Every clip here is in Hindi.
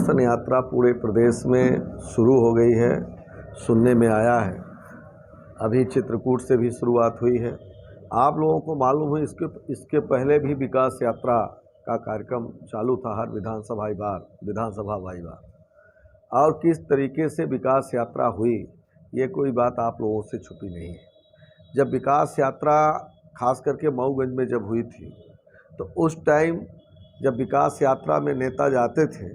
जनदर्शन यात्रा पूरे प्रदेश में शुरू हो गई है, सुनने में आया है। अभी चित्रकूट से भी शुरुआत हुई है। आप लोगों को मालूम है इसके पहले भी विकास यात्रा का कार्यक्रम चालू था हर विधानसभा वाई बार, और किस तरीके से विकास यात्रा हुई ये कोई बात आप लोगों से छुपी नहीं है। जब विकास यात्रा खास करके मऊगंज में जब हुई थी तो उस टाइम जब विकास यात्रा में नेता जाते थे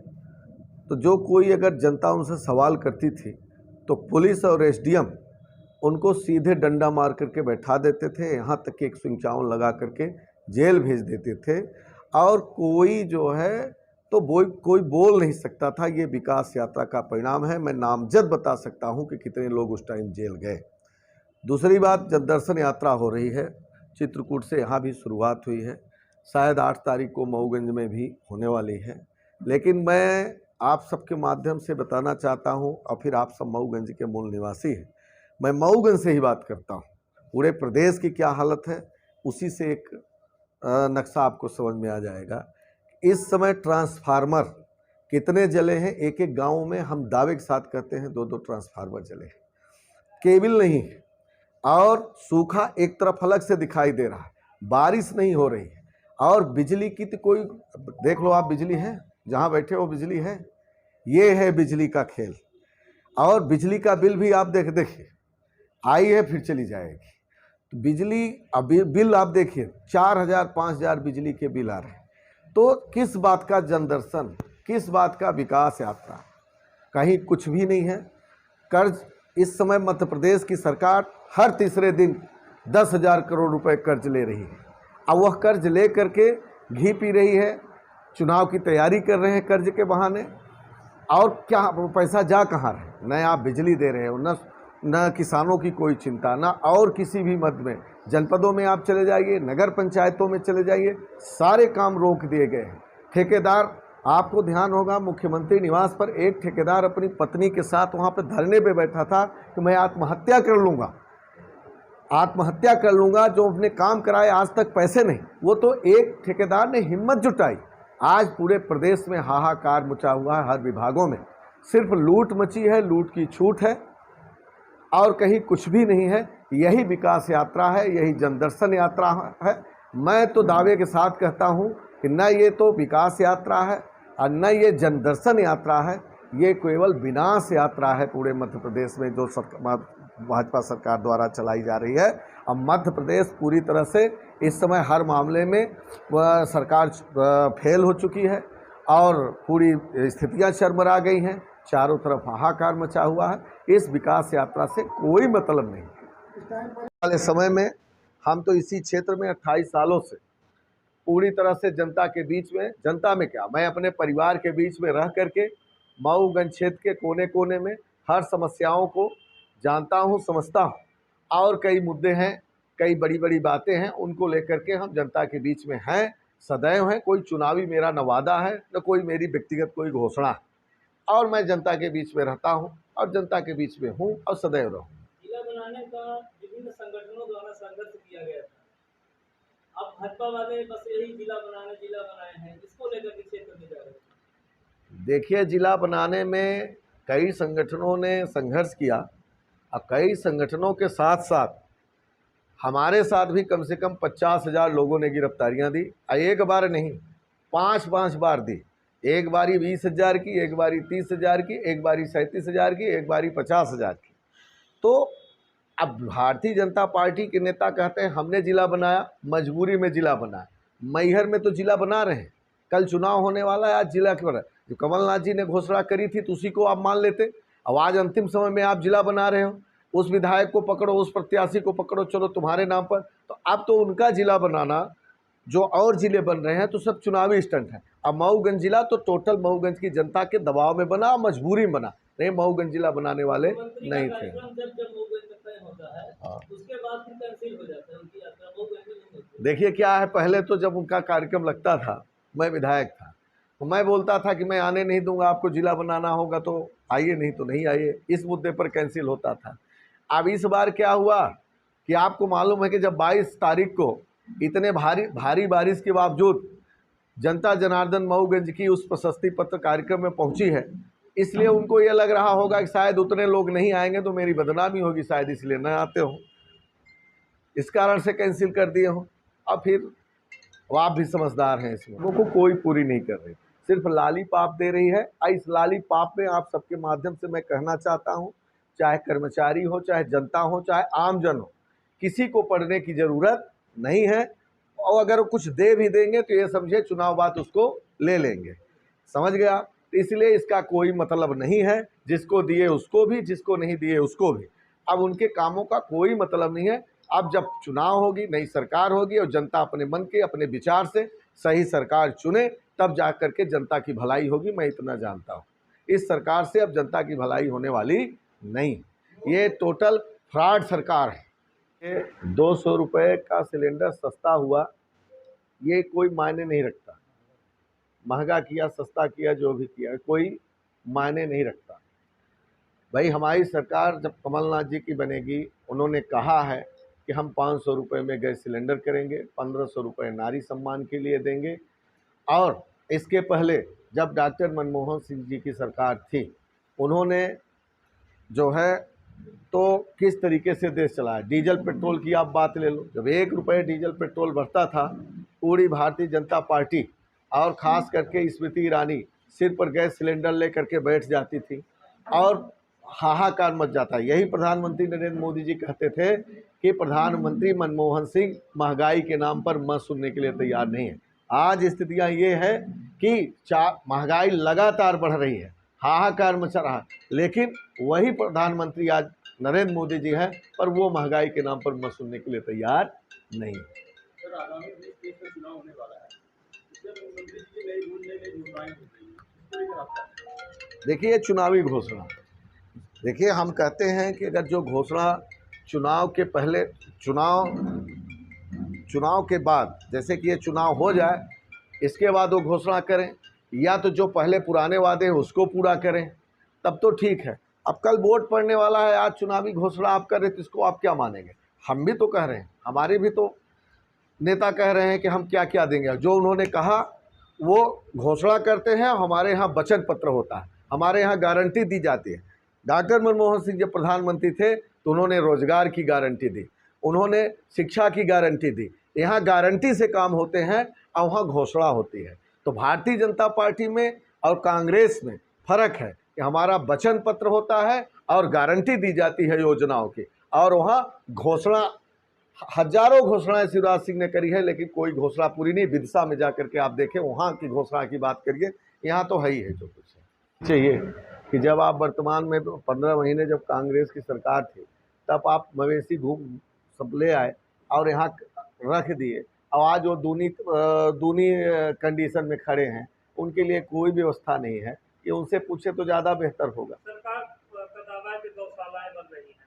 तो जो कोई अगर जनता उनसे सवाल करती थी तो पुलिस और एसडीएम उनको सीधे डंडा मार करके बैठा देते थे, यहाँ तक कि 151 लगा करके जेल भेज देते थे। और कोई जो है तो कोई बोल नहीं सकता था। ये विकास यात्रा का परिणाम है। मैं नामजद बता सकता हूँ कि कितने लोग उस टाइम जेल गए। दूसरी बात, जनदर्शन यात्रा हो रही है, चित्रकूट से यहाँ भी शुरुआत हुई है, शायद 8 तारीख को मऊगंज में भी होने वाली है। लेकिन मैं आप सबके माध्यम से बताना चाहता हूँ, और फिर आप सब मऊगंज के मूल निवासी हैं, मैं मऊगंज से ही बात करता हूँ। पूरे प्रदेश की क्या हालत है उसी से एक नक्शा आपको समझ में आ जाएगा। इस समय ट्रांसफार्मर कितने जले हैं, एक एक गाँव में हम दावे के साथ कहते हैं 2-2 ट्रांसफार्मर जले हैं। केबल नहीं है और सूखा एक तरफ अलग से दिखाई दे रहा है, बारिश नहीं हो रही है। और बिजली की तो कोई देख लो आप, बिजली है जहाँ बैठे हो, बिजली है। ये है बिजली का खेल। और बिजली का बिल भी आप देखिए आई है फिर चली जाएगी। तो बिजली अभी बिल आप देखिए 4000 5000 बिजली के बिल आ रहे हैं। तो किस बात का जनदर्शन, किस बात का विकास यात्रा, कहीं कुछ भी नहीं है। कर्ज इस समय मध्य प्रदेश की सरकार हर तीसरे दिन 10,000 करोड़ रुपए कर्ज ले रही है। अब वह कर्ज ले करके घी पी रही है, चुनाव की तैयारी कर रहे हैं कर्ज के बहाने। और क्या वो पैसा जा कहाँ रहे? न आप बिजली दे रहे हो, न किसानों की कोई चिंता, न और किसी भी मद में। जनपदों में आप चले जाइए, नगर पंचायतों में चले जाइए, सारे काम रोक दिए गए हैं। ठेकेदार, आपको ध्यान होगा मुख्यमंत्री निवास पर एक ठेकेदार अपनी पत्नी के साथ वहाँ पर धरने पे बैठा था कि मैं आत्महत्या कर लूँगा, जो अपने काम कराए आज तक पैसे नहीं। वो तो एक ठेकेदार ने हिम्मत जुटाई। आज पूरे प्रदेश में हाहाकार मचा हुआ है, हर विभागों में सिर्फ लूट मची है, लूट की छूट है और कहीं कुछ भी नहीं है। यही विकास यात्रा है, यही जनदर्शन यात्रा है। मैं तो दावे के साथ कहता हूं कि न ये तो विकास यात्रा है और न ये जनदर्शन यात्रा है, ये केवल विनाश यात्रा है पूरे मध्य प्रदेश में जो भाजपा सरकार द्वारा चलाई जा रही है। अब मध्य प्रदेश पूरी तरह से इस समय हर मामले में सरकार फेल हो चुकी है और पूरी स्थितियां चरमरा गई हैं, चारों तरफ हाहाकार मचा हुआ है। इस विकास यात्रा से कोई मतलब नहीं। वाले समय में हम तो इसी क्षेत्र में 28 सालों से पूरी तरह से जनता के बीच में, जनता में क्या, मैं अपने परिवार के बीच में रह करके मऊगंज क्षेत्र के कोने कोने में हर समस्याओं को जानता हूँ, समझता हूँ। और कई मुद्दे हैं, कई बड़ी बड़ी बातें हैं, उनको लेकर के हम जनता के बीच में हैं, सदैव हैं। कोई चुनावी मेरा न वादा है, न कोई मेरी व्यक्तिगत कोई घोषणा है। और मैं जनता के बीच में रहता हूं और जनता के बीच में हूं और सदैव रहूं। जिला बनाने का विभिन्न संगठनों द्वारा संघर्ष किया गया था। अब भाजपा वाले बस यही जिला बनाए हैं, इसको लेकर के क्षेत्र में जा रहे हैं। देखिए, जिला बनाने में कई संगठनों ने संघर्ष किया और कई संगठनों के साथ साथ हमारे साथ भी कम से कम 50,000 लोगों ने गिरफ्तारियां दी। एक बार नहीं, 5 बार दी। एक बारी 20,000 की, एक बारी 30,000 की, एक बारी 37,000 की, एक बारी 50,000 की। तो अब भारतीय जनता पार्टी के नेता कहते हैं हमने जिला बनाया, मजबूरी में जिला बनाया। मैहर में तो जिला बना रहे हैं, कल चुनाव होने वाला है, आज जिला क्यों? जो कमलनाथ जी ने घोषणा करी थी तो उसी को आप मान लेते। अब आज अंतिम समय में आप जिला बना रहे हो, उस विधायक को पकड़ो, उस प्रत्याशी को पकड़ो, चलो तुम्हारे नाम पर। तो अब तो उनका जिला बनाना, जो और जिले बन रहे हैं, तो सब चुनावी स्टंट है। अब मऊगंज जिला तो टोटल मऊगंज की जनता के दबाव में बना, मजबूरी में बना, नहीं मऊगंज जिला बनाने वाले नहीं थे। देखिए क्या है, पहले तो जब उनका कार्यक्रम लगता था, मैं विधायक था, तो मैं बोलता था कि मैं आने नहीं दूंगा, आपको जिला बनाना होगा तो आइए, नहीं तो नहीं आइए। इस मुद्दे पर कैंसिल होता था। अब इस बार क्या हुआ कि आपको मालूम है कि जब 22 तारीख को इतने भारी बारिश के बावजूद जनता जनार्दन मऊगंज की उस प्रशस्ति पत्र कार्यक्रम में पहुंची है, इसलिए उनको ये लग रहा होगा कि शायद उतने लोग नहीं आएंगे तो मेरी बदनामी होगी, शायद इसलिए न आते हो, इस कारण से कैंसिल कर दिए हो। अब फिर आप भी समझदार हैं, इसमें लोगों को कोई पूरी नहीं कर रही, सिर्फ लालीपाप दे रही है। इस लालीपाप में आप सबके माध्यम से मैं कहना चाहता हूं, चाहे कर्मचारी हो, चाहे जनता हो, चाहे आमजन हो, किसी को पढ़ने की ज़रूरत नहीं है। और अगर कुछ दे भी देंगे तो ये समझे चुनाव बाद उसको ले लेंगे, समझ गया। तो इसलिए इसका कोई मतलब नहीं है, जिसको दिए उसको भी, जिसको नहीं दिए उसको भी। अब उनके कामों का कोई मतलब नहीं है। अब जब चुनाव होगी, नई सरकार होगी और जनता अपने मन के अपने विचार से सही सरकार चुने, तब जा कर के जनता की भलाई होगी। मैं इतना जानता हूँ, इस सरकार से अब जनता की भलाई होने वाली नहीं, ये टोटल फ्रॉड सरकार है। ये 200 रुपये का सिलेंडर सस्ता हुआ, ये कोई मायने नहीं रखता। महंगा किया, सस्ता किया, जो भी किया, कोई मायने नहीं रखता। भाई हमारी सरकार जब कमलनाथ जी की बनेगी, उन्होंने कहा है कि हम 500 रुपये में गैस सिलेंडर करेंगे, 1500 रुपये नारी सम्मान के लिए देंगे। और इसके पहले जब डॉक्टर मनमोहन सिंह जी की सरकार थी, उन्होंने जो है तो किस तरीके से देश चलाया। डीजल पेट्रोल की आप बात ले लो, जब 1 रुपये डीजल पेट्रोल बढ़ता था, पूरी भारतीय जनता पार्टी और ख़ास करके स्मृति ईरानी सिर पर गैस सिलेंडर ले करके बैठ जाती थी और हाहाकार मच जाता। यही प्रधानमंत्री नरेंद्र मोदी जी कहते थे कि प्रधानमंत्री मनमोहन सिंह महंगाई के नाम पर मत सुनने के लिए तैयार नहीं है। आज स्थितियां ये है कि महंगाई लगातार बढ़ रही है, हाहाकार मचा रहा, लेकिन वही प्रधानमंत्री आज नरेंद्र मोदी जी हैं, पर वो महंगाई के नाम पर मत सुनने के लिए तैयार नहीं। सर, आगामी 20 देश में चुनाव होने वाला है, इसमें मुख्यमंत्री जी की नई रूल नई घोषणाएं हो रही है, इसको लेकर आपका? देखिए, चुनावी घोषणा, देखिए हम कहते हैं कि अगर जो घोषणा चुनाव के पहले, चुनाव के बाद, जैसे कि ये चुनाव हो जाए इसके बाद वो घोषणा करें, या तो जो पहले पुराने वादे हैं उसको पूरा करें, तब तो ठीक है। अब कल वोट पड़ने वाला है, आज चुनावी घोषणा आप कर रहे तो इसको आप क्या मानेंगे। हम भी तो कह रहे हैं, हमारे भी तो नेता कह रहे हैं कि हम क्या क्या देंगे, जो उन्होंने कहा वो घोषणा करते हैं। हमारे यहाँ वचन पत्र होता है, हमारे यहाँ गारंटी दी जाती है। डॉक्टर मनमोहन सिंह जब प्रधानमंत्री थे तो उन्होंने रोजगार की गारंटी दी, उन्होंने शिक्षा की गारंटी दी। यहाँ गारंटी से काम होते हैं और वहाँ घोषणा होती है। तो भारतीय जनता पार्टी में और कांग्रेस में फ़र्क है कि हमारा वचन पत्र होता है और गारंटी दी जाती है योजनाओं की, और वहाँ घोषणा, हजारों घोषणाएं शिवराज सिंह ने करी है, लेकिन कोई घोषणा पूरी नहीं। विदिशा में जाकर के आप देखें, वहाँ की घोषणा की बात करिए, यहाँ तो है ही है जो कुछ है। चाहिए कि जब आप वर्तमान में 15 महीने जब कांग्रेस की सरकार थी, तब आप मवेशी घूम सब ले आए और यहाँ रख दिए, और आज वो दूनी कंडीशन में खड़े हैं, उनके लिए कोई व्यवस्था नहीं है। कि उनसे पूछे तो ज़्यादा बेहतर होगा। सरकार का दावा है कि गौशालाएं बन रही हैं।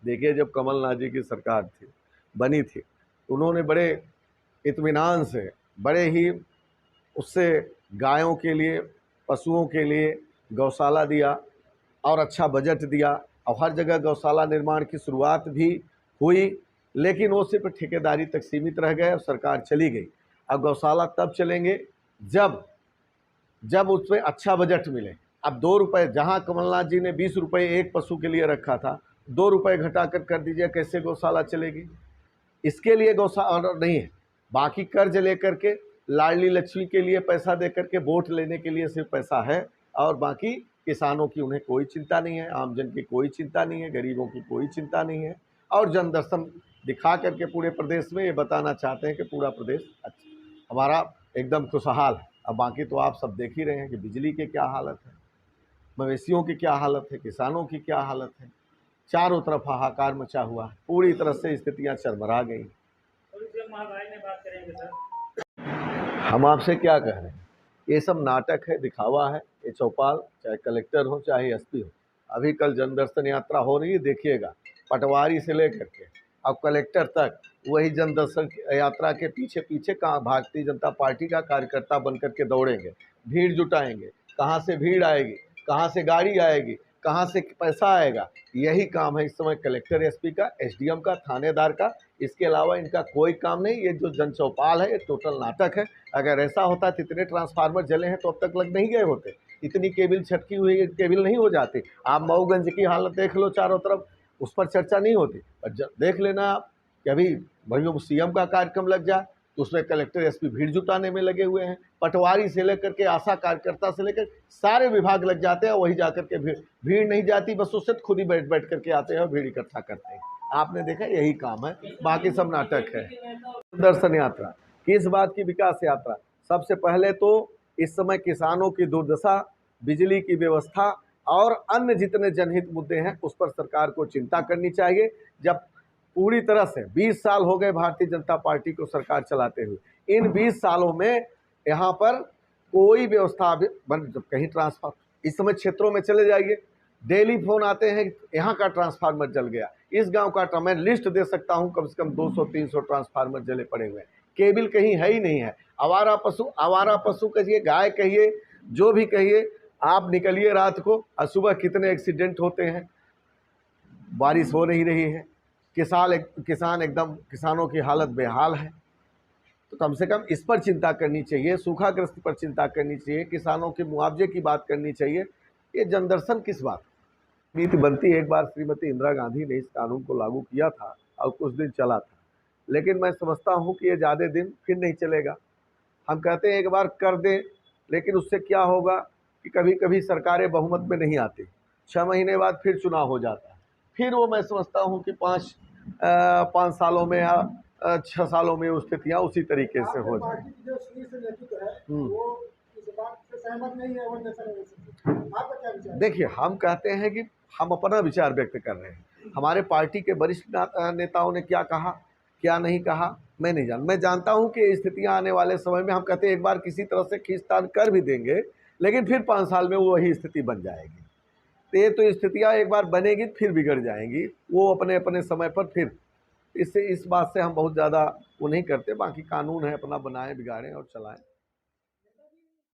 देखिए, जब कमलनाथ जी की सरकार थी, बनी थी, उन्होंने बड़े इत्मीनान से, बड़े ही उससे गायों के लिए, पशुओं के लिए गौशाला दिया और अच्छा बजट दिया, और हर जगह गौशाला निर्माण की शुरुआत भी हुई, लेकिन वो सिर्फ ठेकेदारी तक सीमित रह गए और सरकार चली गई। अब गौशाला तब चलेंगे जब उसमें अच्छा बजट मिले। अब 2 रुपये, जहाँ कमलनाथ जी ने 20 रुपये एक पशु के लिए रखा था, 2 रुपये घटा कर दीजिए, कैसे गौशाला चलेगी। इसके लिए गौशाला नहीं है, बाकी कर्ज लेकर के, लाडली लक्ष्मी के लिए पैसा दे करके, वोट लेने के लिए सिर्फ पैसा है, और बाकी किसानों की उन्हें कोई चिंता नहीं है, आमजन की कोई चिंता नहीं है, गरीबों की कोई चिंता नहीं है। और जनदर्शन दिखा करके पूरे प्रदेश में ये बताना चाहते हैं कि पूरा प्रदेश अच्छा, हमारा एकदम खुशहाल है। अब बाकी तो आप सब देख ही रहे हैं कि बिजली की क्या हालत है, मवेशियों की क्या हालत है, किसानों की क्या हालत है। चारों तरफ हाहाकार मचा हुआ है, पूरी तरह से स्थितियां चरमरा गई। और इसमें महंगाई में बात करेंगे सर, हम आपसे क्या कह रहे हैं, ये सब नाटक है, दिखावा है। ये चौपाल, चाहे कलेक्टर हो चाहे एसपी हो, अभी कल जनदर्शन यात्रा हो रही है, देखिएगा, पटवारी से लेकर के अब कलेक्टर तक वही जनदर्शन यात्रा के पीछे पीछे कहाँ भारतीय जनता पार्टी का कार्यकर्ता बन करके दौड़ेंगे, भीड़ जुटाएंगे। कहाँ से भीड़ आएगी, कहाँ से गाड़ी आएगी, कहाँ से पैसा आएगा। यही काम है इस समय कलेक्टर एसपी का, एसडीएम का, थानेदार का। इसके अलावा इनका कोई काम नहीं। ये जो जन चौपाल है ये टोटल नाटक है। अगर ऐसा होता तो इतने ट्रांसफार्मर जले हैं तो अब तक लग नहीं गए होते, इतनी केबिल छटकी हुई केबिल नहीं हो जाती। आप मऊगंज की हालत देख लो चारों तरफ, उस पर चर्चा नहीं होती। और देख लेना आप कि अभी भाइयों सीएम का कार्यक्रम लग जाए तो उसमें कलेक्टर एसपी भीड़ जुटाने में लगे हुए हैं। पटवारी से लेकर के आशा कार्यकर्ता से लेकर सारे विभाग लग जाते हैं, वही जाकर के भीड़ नहीं जाती, बस उससे खुद ही बैठ करके आते हैं और भीड़ इकट्ठा करते हैं। आपने देखा यही काम है, बाकी सब नाटक है। दर्शन यात्रा किस बात की विकास यात्रा? सबसे पहले तो इस समय किसानों की दुर्दशा, बिजली की व्यवस्था और अन्य जितने जनहित मुद्दे हैं उस पर सरकार को चिंता करनी चाहिए। जब पूरी तरह से 20 साल हो गए भारतीय जनता पार्टी को सरकार चलाते हुए, इन 20 सालों में यहाँ पर कोई व्यवस्था जब कहीं ट्रांसफार्मर, इस समय क्षेत्रों में चले जाइए, डेली फोन आते हैं यहाँ का ट्रांसफार्मर जल गया, इस गांव का। मैं लिस्ट दे सकता हूँ, कम से कम 200-300 ट्रांसफार्मर जले पड़े हुए हैं। केबिल कहीं है ही नहीं है। आवारा पशु कहिए, गाय कहिए, जो भी कहिए, आप निकलिए रात को और सुबह कितने एक्सीडेंट होते हैं। बारिश हो नहीं रही है, किसानों की हालत बेहाल है। तो कम से कम इस पर चिंता करनी चाहिए, सूखाग्रस्त पर चिंता करनी चाहिए, किसानों के मुआवजे की बात करनी चाहिए। ये जनदर्शन किस बात? नीति बनती, एक बार श्रीमती इंदिरा गांधी ने इस कानून को लागू किया था और कुछ दिन चला था, लेकिन मैं समझता हूँ कि ये ज़्यादा दिन फिर नहीं चलेगा। हम कहते हैं एक बार कर दें, लेकिन उससे क्या होगा कि कभी कभी सरकारें बहुमत में नहीं आती, 6 महीने बाद फिर चुनाव हो जाता है। फिर वो मैं समझता हूँ कि 5 सालों में या 6 सालों में स्थितियाँ उसी तरीके से हो जाए। देखिए, हम कहते हैं कि हम अपना विचार व्यक्त कर रहे हैं। हमारे पार्टी के वरिष्ठ नेताओं ने क्या कहा, क्या नहीं कहा, मैं नहीं मैं जानता हूं कि स्थितियां आने वाले समय में, हम कहते हैं एक बार किसी तरह से खींचतान कर भी देंगे, लेकिन फिर 5 साल में वो वही स्थिति बन जाएगी। तो ये तो स्थितियां एक बार बनेगी फिर बिगड़ जाएंगी, वो अपने अपने समय पर। फिर इस बात से हम बहुत ज़्यादा वो नहीं करते। बाकी कानून है, अपना बनाएं, बिगाड़ें और चलाएं।